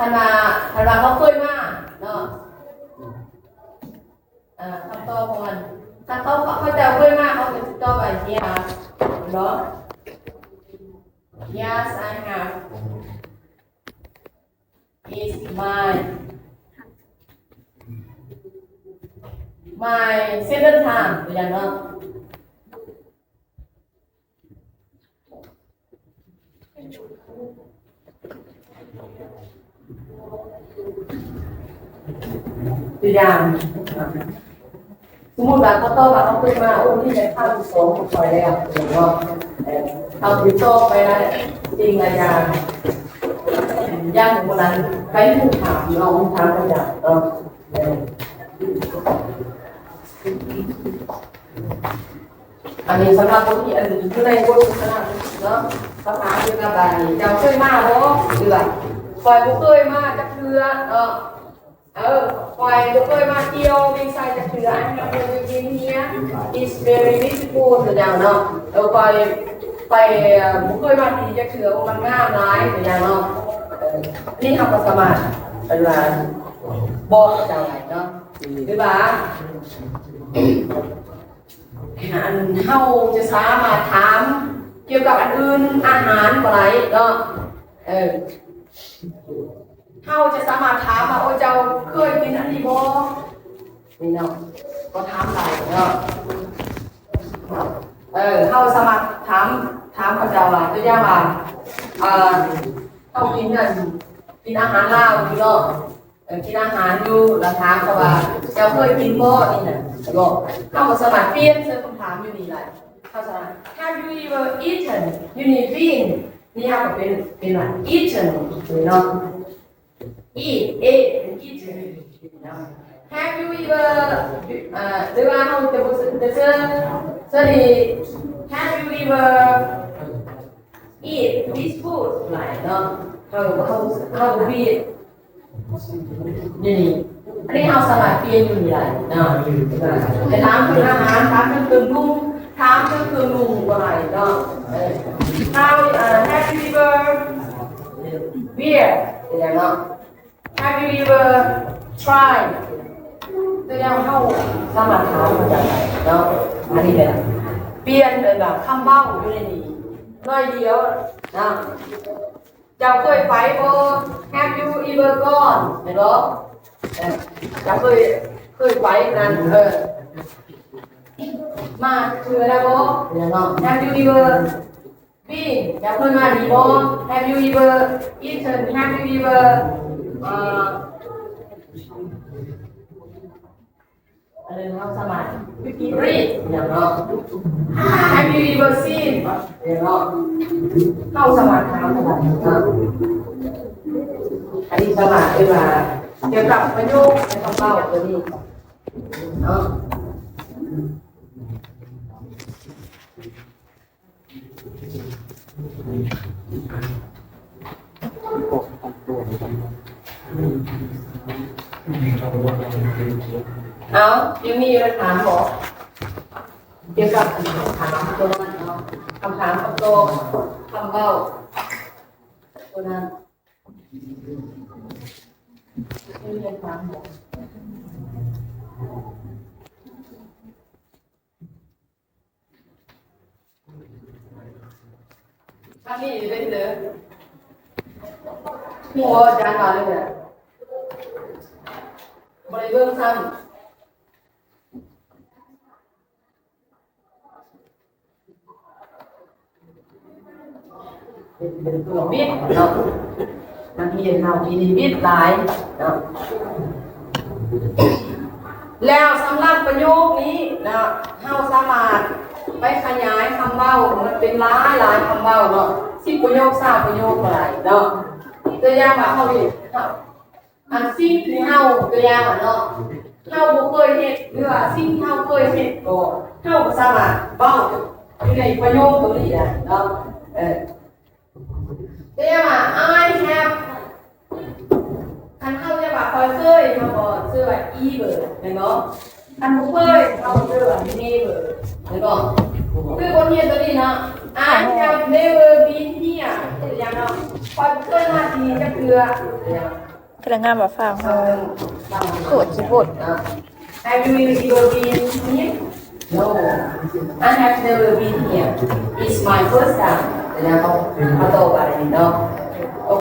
ท่านว่าเขาเคยมาเนาะคำตอบของมันถ้าเขาจะเคยมาเขาจะตอบไปyesเนาะ yes I have is my second time ตัวอย่างเนาะตัวอย่างสมมติว่าเขาโตมาเขาเคยมาโอ้ที่จะเข้าที่สองคอยแล้วเดี๋ยวก็เอาที่โตไปแล้วจริงอะไรอย่างย่างของนั้นไปถูกถามน้องถามตัวอย่างเนาะอันนี้สำหรับคนที่อันนี้คือในบทสนทนาเนาะภาษาเกี่ยวกับอะไรเจ้าเคยมาบ่หรือว่าคอยบ่เคยมาจักเทื่อคอยบ่เคยมาเที่ยวไม่ใช่จักเทื่ออันนี้เป็นที่นี้ is very beautiful ตัวอย่างเนาะคอยไปบ่เคยมาที่จักเทื่อมันงามหลายตัวอย่างเนาะนี่เฮาก็สามารถเป็นว่าบอกเจ้าไหนเนาะหรือว่าอันเฮาจะสามารถถามเกี่ยวกับอันอื่นอาหารบ่ได้เนาะเฮาจะสามารถถามว่าโอ้เจ้าเคยกินอันนี้บ่นี่เนาะก็ถามได้เนาะเฮาสามารถถามเขาเจ้าว่าตัวอย่างว่าเฮากินอาหารลาวอยู่เนาะกินอาหารอยู่แล้วถามเขาว่าเจ้าเคยกินบ่นี่น่ะก็เข้ามาสมัครเปลี่ยนเสื้อคำถามอยู่นี่แหละเข้าใจ Have you ever eaten อยู่นี่ been นี่ฮะก็เป็นว่า eaten เนาะ eat eaten เนาะ Have you ever หรือว่าเขาจะพูดจะเจอดี Have you ever eat this food ไหนเนาะเขาบีดนี่อันนี้เอาสลัดเปลี่ยนอยู่นี่แหละเนาะจะถามถึงอาหารถามถึงเครื่องนุ่งถามถึงเครื่องนุ่งอะไรเนาะHave you ever beer อย่างเนาะ Have you ever tried ตัวอย่างเข้าสลัดถามมาจากไหนเนาะอันนี้เลยเปลี่ยนเป็นแบบคำเบ้าอยู่ในนี้น้อยเดียวนะเจ้าเคยไปบ่ Have you ever gone เห็นบ่เจ้าเคยไปนั่นมาคืออะไรบ่เนาะ Have you ever been เจ้าเคยมาดีบ่ Have you ever eaten Have you ever อะไรเนาะสมัย read อย่างเนาะ Have you ever seen อย่างเนาะเข้าสมัครถามอะไรเนาะอันนี้สมัครเวลาเกี่ยวกับประโยคในคำเล่าตัวนี้เนาะเอายังมีคำถามบอกเกี่ยวกับคำถามตัวนั้นเนาะคำถามคำโตคำเบ้าตัวนั้นไม่มีคำถามบอกอันนี้เป็นเลยหัวจานมาเลยเนี่ยบริเวณซ้ำเป็นตัววิทย์เนาะนักเรียนเราปีนี้วิทย์หลายเนาะแล้วสำหรับประโยคนี้นะเราสามารถไปขยายคำเบ้ามันเป็นหลายคำเบ้าเนาะ10ประโยค3ประโยคอะไรเนาะตัวอย่างว่าเขาดิอันสิ่งที่เฮาตัวอย่างว่าเนาะเฮาบ่เคยเฮ็ดหรือว่าสิ่งที่เฮาเคยเฮ็ดก็เฮาก็สามารถเว้าอยู่ในประโยคตัวนี้ได้เนาะตัวอย่างว่า I have อันเฮาจะว่าเคยเฮาก็ชื่อว่า ever เนาะอันบ่เคยเฮาชื่อว่า never เนาะคือคนเรียนตัวนี้เนาะ I have never been here ตัวอย่างเนาะเคยมาที่นี่จักเทื่อ พลังงานมาฟังเขาโกรธจีบด Have you ever been here? No, I have never been here. It's my first time. แต่นะเขาโตกว่านี้เนาะ